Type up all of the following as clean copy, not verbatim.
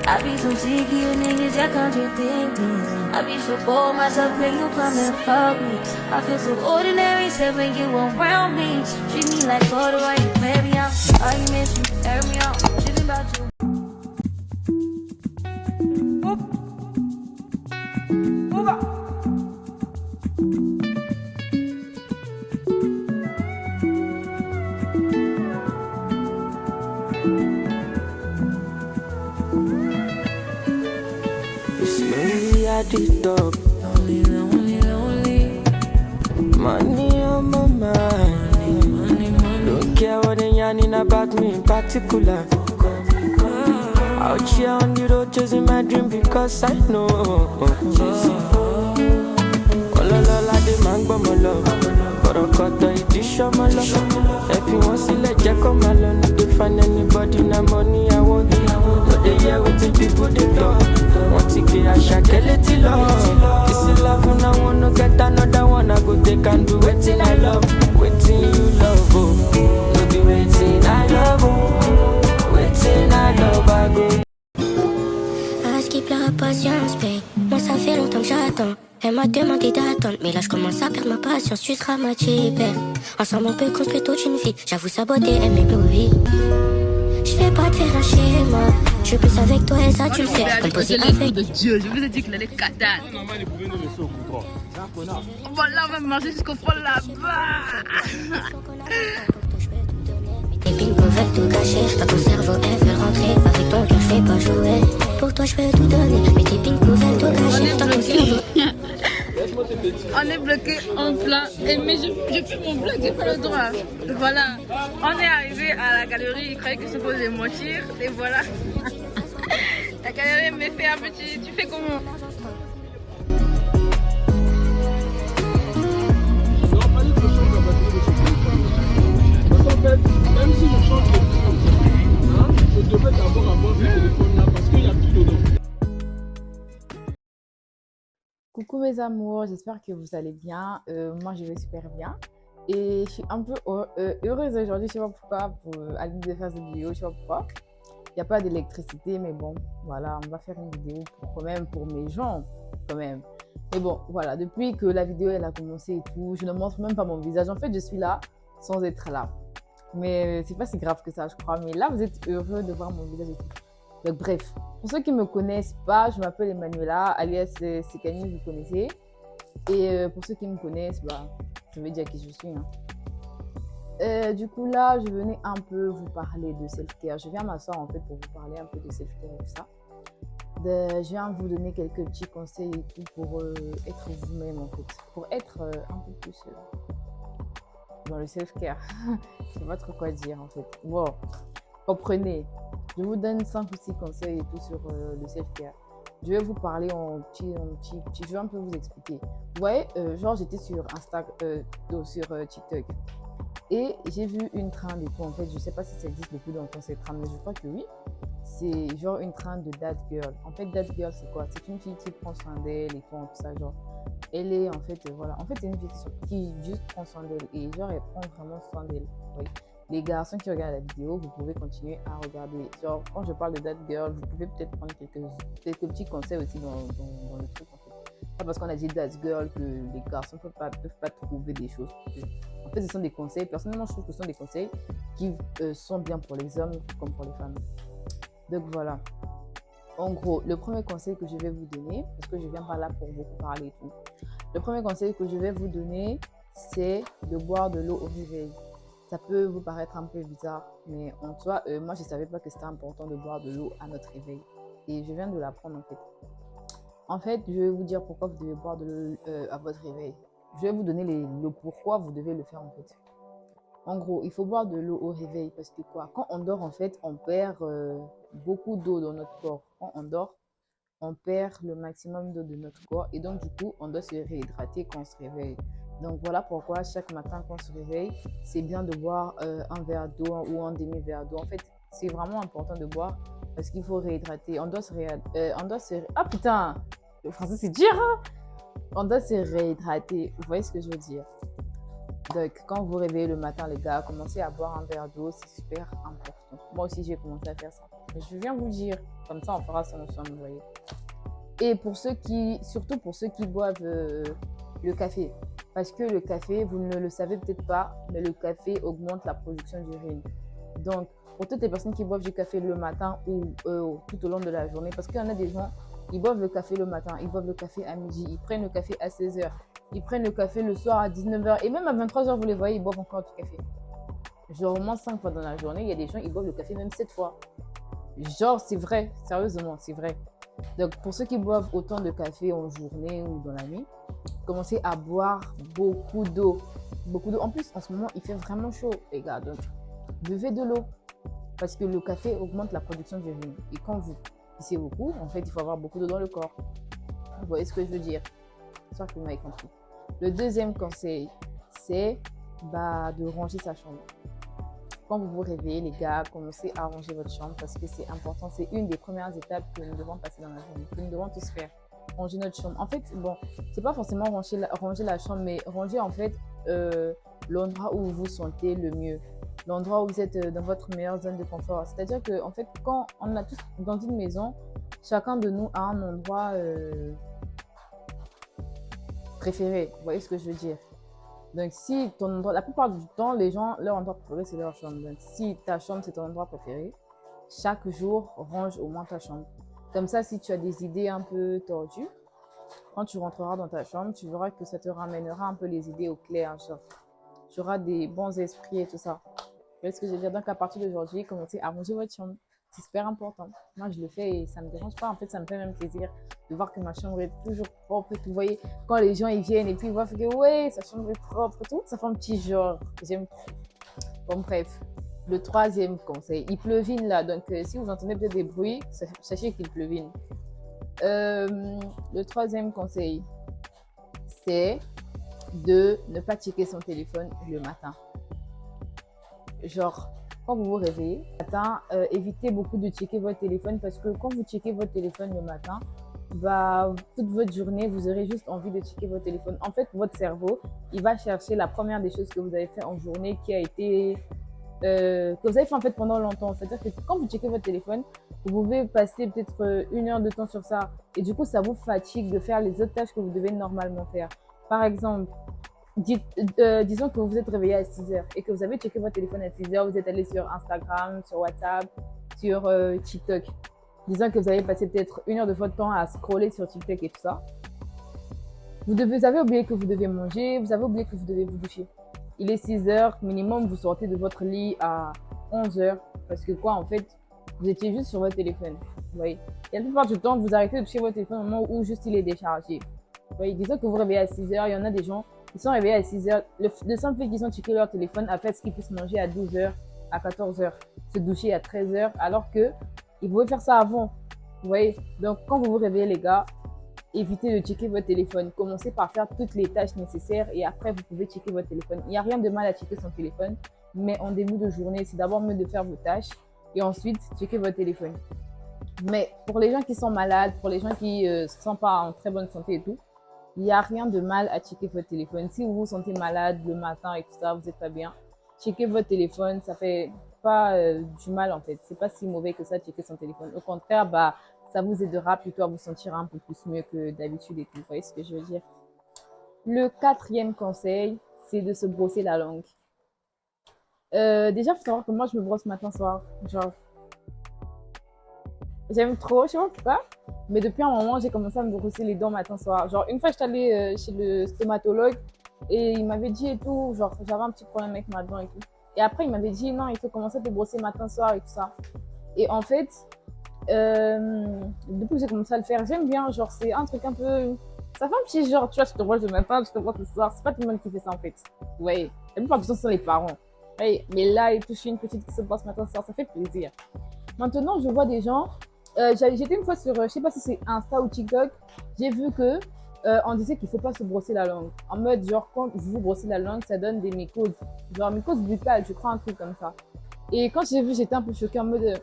I be so sick of you niggas that contradict me. I be so bold myself, make you come and fuck me. I feel so ordinary, said when you around me. Treat me like water while you play me out. Arguments, you air me out. Tripping about you. Slowly at the top, lonely, lonely, lonely. Money on my mind, money, money. Don't care what they yarning about me in particular. Out here on the road chasing my dream because I know. Ololola de mango molo, korokoto iti shomolo. If you want to let Jack come alone, no to find anybody na money I want. No they hear wetin people they talk. Want to get a shakeleti love. This is love and I wanna get another one. I go take and do wetin I love, wetin you love. Oh, no be wetin I love. Oh, wetin I love I go. Reste qui pleure patience, babe. Moi ça fait longtemps que j'attends. Elle m'a demandé d'attendre, mais là je commence à perdre ma patience. Tu seras ma type. Ensemble on peut construire toute une vie. J'avoue saboter, elle m'éblouit. Je vais pas te faire un schéma. Je suis plus avec toi et ça tu le sais. Composé avec de Dieu, je vous ai dit qu'il allait catar. Voilà, on va manger jusqu'au fond là-bas. Tes pingos veulent tout gâcher. Toi ton cerveau elle veut rentrer. Avec ton cœur je fais pas jouer. Pour toi je peux tout donner. Mais tes pingos veulent tout gâcher. Toi ton cerveau. On est bloqué en plein. Mais je fais mon vlog, j'ai pas le droit. Voilà. On est arrivé à la galerie. Il croyait que je posais mentir. Et voilà. La galerie me fait un petit. Tu fais comment? Même si je change de téléphone, je devrais d'abord avoir ce téléphone-là parce qu'il y a tout dedans. Coucou mes amours, j'espère que vous allez bien. Moi je vais super bien. Et je suis un peu heureuse aujourd'hui, je sais pas pourquoi, pour aller de faire cette vidéo, je sais pas pourquoi. Il n'y a pas d'électricité, mais bon, voilà, on va faire une vidéo quand même pour mes gens, quand même. Mais bon, voilà, depuis que la vidéo elle a commencé et tout, je ne montre même pas mon visage. En fait, je suis là sans être là. Mais c'est pas si grave que ça, je crois. Mais là, vous êtes heureux de voir mon visage et tout. Donc bref, pour ceux qui ne me connaissent pas, je m'appelle Emmanuela, alias Sekani, vous connaissez. Et pour ceux qui me connaissent, bah, je vais dire qui je suis. Du coup là, je venais un peu vous parler de self-care. Je viens m'asseoir en fait pour vous parler un peu de self-care et tout ça. Je viens vous donner quelques petits conseils et tout pour être vous-même en fait. Pour être un peu plus dans le self-care. Je ne sais pas trop quoi dire en fait. Bon, comprenez. Je vous donne 5 ou 6 conseils et tout sur le self-care. Je vais vous parler en petit. Je vais un peu vous expliquer. Vous voyez, genre j'étais sur sur TikTok. Et j'ai vu une trend et tout. En fait, je ne sais pas si ça existe beaucoup dans cette trend, mais je crois que oui. C'est genre une trend de That Girl. En fait, That Girl, c'est quoi? C'est une fille qui prend soin d'elle et tout ça. Genre, elle est en fait, voilà. En fait, c'est une fille qui juste prend soin d'elle. Et genre, elle prend vraiment soin d'elle. Oui. Les garçons qui regardent la vidéo, vous pouvez continuer à regarder. Genre, quand je parle de That Girl, vous pouvez peut-être prendre quelques petits conseils aussi dans le truc. En fait. Pas parce qu'on a dit That Girl que les garçons ne peuvent pas trouver des choses. En fait, ce sont des conseils. Personnellement, je trouve que ce sont des conseils qui sont bien pour les hommes comme pour les femmes. Donc voilà. En gros, le premier conseil que je vais vous donner, parce que je viens pas là pour beaucoup parler et tout. Le premier conseil que je vais vous donner, c'est de boire de l'eau au réveil. Ça peut vous paraître un peu bizarre, mais en soi, moi, je ne savais pas que c'était important de boire de l'eau à notre réveil. Et je viens de l'apprendre en fait. En fait, je vais vous dire pourquoi vous devez boire de l'eau à votre réveil. Je vais vous donner le pourquoi vous devez le faire en fait. En gros, il faut boire de l'eau au réveil parce que quoi? Quand on dort, en fait, on perd beaucoup d'eau dans notre corps. Quand on dort, on perd le maximum d'eau de notre corps et donc du coup, on doit se réhydrater quand on se réveille. Donc voilà pourquoi chaque matin quand on se réveille, c'est bien de boire un verre d'eau ou un demi-verre d'eau. En fait, c'est vraiment important de boire parce qu'il faut réhydrater. On doit se Ah putain! Le français c'est dur, hein? On doit se réhydrater. Vous voyez ce que je veux dire? Donc, quand vous réveillez le matin, les gars, commencez à boire un verre d'eau, c'est super important. Moi aussi, j'ai commencé à faire ça. Je viens vous dire. Comme ça, on fera ça ensemble, vous voyez. Et surtout pour ceux qui boivent le café. Parce que le café, vous ne le savez peut-être pas, mais le café augmente la production d'urine. Donc, pour toutes les personnes qui boivent du café le matin ou tout au long de la journée, parce qu'il y en a des gens, ils boivent le café le matin, ils boivent le café à midi, ils prennent le café à 16h, ils prennent le café le soir à 19h, et même à 23h, vous les voyez, ils boivent encore du café. Genre, au moins 5 fois dans la journée, il y a des gens, ils boivent le café même 7 fois. Genre, c'est vrai, sérieusement, c'est vrai. Donc, pour ceux qui boivent autant de café en journée ou dans la nuit, commencez à boire beaucoup d'eau. Beaucoup d'eau. En plus, en ce moment, il fait vraiment chaud, les gars. Donc, buvez de l'eau. Parce que le café augmente la production d'urine. Et quand vous pissez beaucoup, en fait, il faut avoir beaucoup d'eau dans le corps. Vous voyez ce que je veux dire? J'espère que vous m'avez compris. Le deuxième conseil, c'est de ranger sa chambre. Quand vous vous réveillez, les gars, commencez à ranger votre chambre parce que c'est important. C'est une des premières étapes que nous devons passer dans la journée, que nous devons tous faire. Ranger notre chambre. En fait, bon, c'est pas forcément ranger la chambre, mais ranger en fait l'endroit où vous vous sentez le mieux, l'endroit où vous êtes dans votre meilleure zone de confort. C'est-à-dire que en fait, quand on a tous dans une maison, chacun de nous a un endroit préféré. Vous voyez ce que je veux dire? Donc, si ton endroit, la plupart du temps, les gens, leur endroit préféré, c'est leur chambre. Donc, si ta chambre, c'est ton endroit préféré, chaque jour, range au moins ta chambre. Comme ça, si tu as des idées un peu tordues, quand tu rentreras dans ta chambre, tu verras que ça te ramènera un peu les idées au clair. Genre, tu auras des bons esprits et tout ça. Vous voyez ce que je veux dire? Donc, à partir d'aujourd'hui, commencez à ranger votre chambre. C'est super important. Moi, je le fais et ça ne me dérange pas. En fait, ça me fait même plaisir de voir que ma chambre est toujours propre. Et tout. Vous voyez, quand les gens ils viennent et puis ils voient que ouais, sa chambre est propre et tout, ça fait un petit genre. J'aime trop. Bon, bref. Le troisième conseil, il pleuvine là. Donc, si vous entendez peut-être des bruits, sachez qu'il pleuvine. Le troisième conseil, c'est de ne pas checker son téléphone le matin. Genre, quand vous vous réveillez, le matin, évitez beaucoup de checker votre téléphone parce que quand vous checkez votre téléphone le matin, toute votre journée, vous aurez juste envie de checker votre téléphone. En fait, votre cerveau, il va chercher la première des choses que vous avez fait en journée qui a été... que vous avez fait en fait pendant longtemps. C'est-à-dire que quand vous checkez votre téléphone, vous pouvez passer peut-être 1 heure de temps sur ça. Et du coup, ça vous fatigue de faire les autres tâches que vous devez normalement faire. Par exemple, disons que vous vous êtes réveillé à 6 heures et que vous avez checké votre téléphone à 6 heures, vous êtes allé sur Instagram, sur WhatsApp, sur TikTok. Disons que vous avez passé peut-être 1 heure de votre temps à scroller sur TikTok et tout ça. Vous avez oublié que vous devez manger, vous avez oublié que vous devez vous doucher. Il est 6 heures, minimum, vous sortez de votre lit à 11 heures. Parce que quoi, en fait, vous étiez juste sur votre téléphone. Vous voyez? Et la plupart du temps, vous arrêtez de toucher votre téléphone au moment où juste il est déchargé. Vous voyez? Disons que vous réveillez à 6 heures, il y en a des gens qui sont réveillés à 6 heures. Le simple fait qu'ils ont checké leur téléphone a fait ce qu'ils puissent manger à 12 heures, à 14 heures, se doucher à 13 heures, alors que ils pouvaient faire ça avant. Vous voyez? Donc, quand vous vous réveillez, les gars, évitez de checker votre téléphone. Commencez par faire toutes les tâches nécessaires et après, vous pouvez checker votre téléphone. Il n'y a rien de mal à checker son téléphone, mais en début de journée, c'est d'abord mieux de faire vos tâches et ensuite checker votre téléphone. Mais pour les gens qui sont malades, pour les gens qui ne se sentent pas en très bonne santé et tout, il n'y a rien de mal à checker votre téléphone. Si vous vous sentez malade le matin et tout ça, vous n'êtes pas bien, checker votre téléphone, ça fait pas du mal en fait. C'est pas si mauvais que ça, checker son téléphone. Au contraire, ça vous aidera plutôt à vous sentir un peu plus mieux que d'habitude et tout. Vous voyez ce que je veux dire? Le quatrième conseil, c'est de se brosser la langue. Déjà, il faut savoir que moi, je me brosse matin soir. Genre, j'aime trop, je sais pas pourquoi. Mais depuis un moment, j'ai commencé à me brosser les dents matin soir. Genre, une fois, j'étais allée chez le stomatologue et il m'avait dit et tout, genre, j'avais un petit problème avec ma dent et tout. Et après, il m'avait dit, non, il faut commencer à te brosser matin soir et tout ça. Et en fait, depuis que j'ai commencé à le faire, j'aime bien. Genre, c'est un truc un peu... Ça fait un petit genre, tu vois, je te brosse le matin, je te brosse le soir. C'est pas tout le monde qui fait ça en fait. Ouais, la plupart du temps, ce sont les parents. Ouais, mais là, il touche une petite qui se brosse matin soir, ça fait plaisir. Maintenant, je vois des gens... j'étais une fois sur, je sais pas si c'est Insta ou TikTok, j'ai vu que on disait qu'il faut pas se brosser la langue. En mode, genre, quand vous vous brossez la langue, ça donne des mycoses. Genre, mycose buccale, je crois, un truc comme ça. Et quand j'ai vu, j'étais un peu choquée en mode,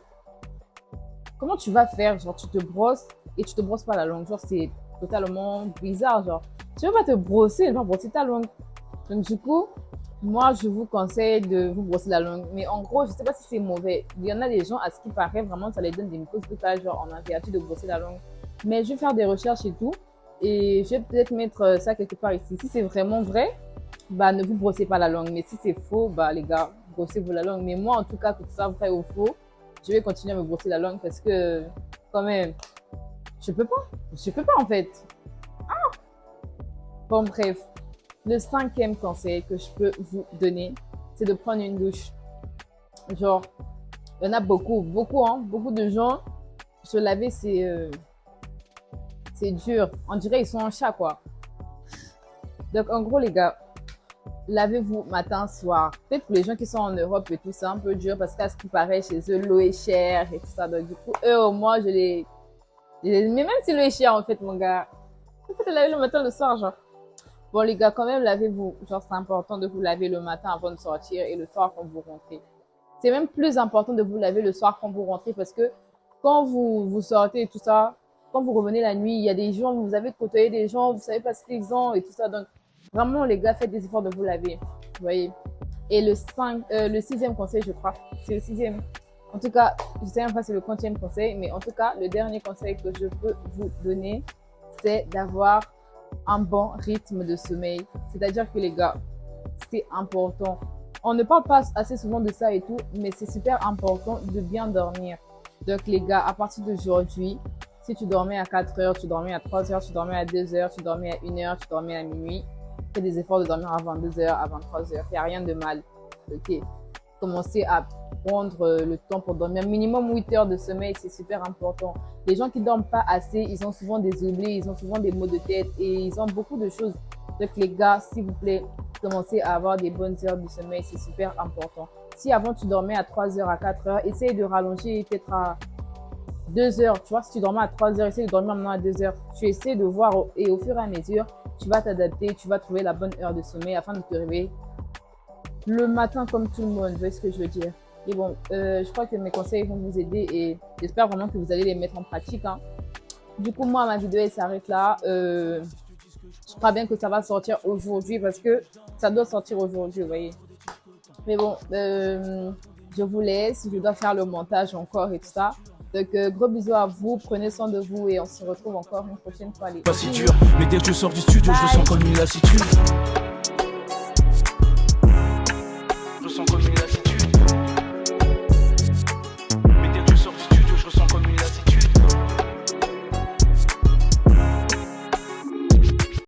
comment tu vas faire? Genre, tu te brosses et tu te brosses pas la langue. Genre, c'est totalement bizarre. Genre, tu veux pas te brosser, tu vas brosser ta langue. Donc, du coup, moi, je vous conseille de vous brosser la langue. Mais en gros, je sais pas si c'est mauvais. Il y en a des gens, à ce qui paraît, vraiment, ça les donne des micro-boucages, genre, on a vertu de brosser la langue. Mais je vais faire des recherches et tout. Et je vais peut-être mettre ça quelque part ici. Si c'est vraiment vrai, bah, ne vous brossez pas la langue. Mais si c'est faux, bah, les gars, brossez-vous la langue. Mais moi, en tout cas, que ce soit vrai ou faux, je vais continuer à me brosser la langue parce que, quand même, je peux pas. Je peux pas, en fait. Bon, bref. Le cinquième conseil que je peux vous donner, c'est de prendre une douche. Genre, il y en a beaucoup, hein. Beaucoup de gens, se laver, c'est dur. On dirait qu'ils sont en chat, quoi. Donc, en gros, les gars, lavez-vous matin, soir. Peut-être pour les gens qui sont en Europe et tout, c'est un peu dur parce qu'à ce qui paraît, chez eux, l'eau est chère et tout ça. Donc, du coup, eux, au moins, mais même si l'eau est chère, en fait, mon gars, vous pouvez laver le matin, le soir, genre. Bon, les gars, quand même, lavez-vous. Genre, c'est important de vous laver le matin avant de sortir et le soir quand vous rentrez. C'est même plus important de vous laver le soir quand vous rentrez parce que quand vous sortez et tout ça, quand vous revenez la nuit, il y a des gens, vous avez côtoyé des gens, vous savez pas ce qu'ils ont et tout ça. Donc, vraiment, les gars, faites des efforts de vous laver. Vous voyez. Et le sixième conseil, je crois, c'est le sixième. En tout cas, je sais même pas si c'est le quantième conseil, mais en tout cas, le dernier conseil que je peux vous donner, c'est d'avoir un bon rythme de sommeil. C'est-à-dire que les gars, c'est important. On ne parle pas assez souvent de ça et tout, mais c'est super important de bien dormir. Donc les gars, à partir d'aujourd'hui, si tu dormais à 4 heures, tu dormais à 3 heures, tu dormais à 2 heures, tu dormais à 1 heure, tu dormais à minuit, fais des efforts de dormir à 22 heures, à 23 heures. Il n'y a rien de mal. Ok. Commencez à prendre le temps pour dormir. Minimum 8 heures de sommeil, c'est super important. Les gens qui dorment pas assez, ils ont souvent des oublis, ils ont souvent des maux de tête et ils ont beaucoup de choses. Donc les gars, s'il vous plaît, commencez à avoir des bonnes heures de sommeil, c'est super important. Si avant tu dormais à 3 heures, à 4 heures, essaye de rallonger peut-être à 2 heures. Tu vois, si tu dormais à 3 heures, essaye de dormir maintenant à 2 heures. Tu essaies de voir et au fur et à mesure, tu vas t'adapter, tu vas trouver la bonne heure de sommeil afin de te réveiller le matin comme tout le monde. Vous voyez ce que je veux dire? Et bon, je crois que mes conseils vont vous aider et j'espère vraiment que vous allez les mettre en pratique, hein. Du coup, moi, ma vidéo, elle s'arrête là. Je crois bien que ça va sortir aujourd'hui parce que ça doit sortir aujourd'hui, vous voyez. Mais bon, je vous laisse. Je dois faire le montage encore et tout ça. Donc, gros bisous à vous. Prenez soin de vous et on se retrouve encore une prochaine fois. Pas si dur, mais dès que je sors du studio, je sens comme une lassitude.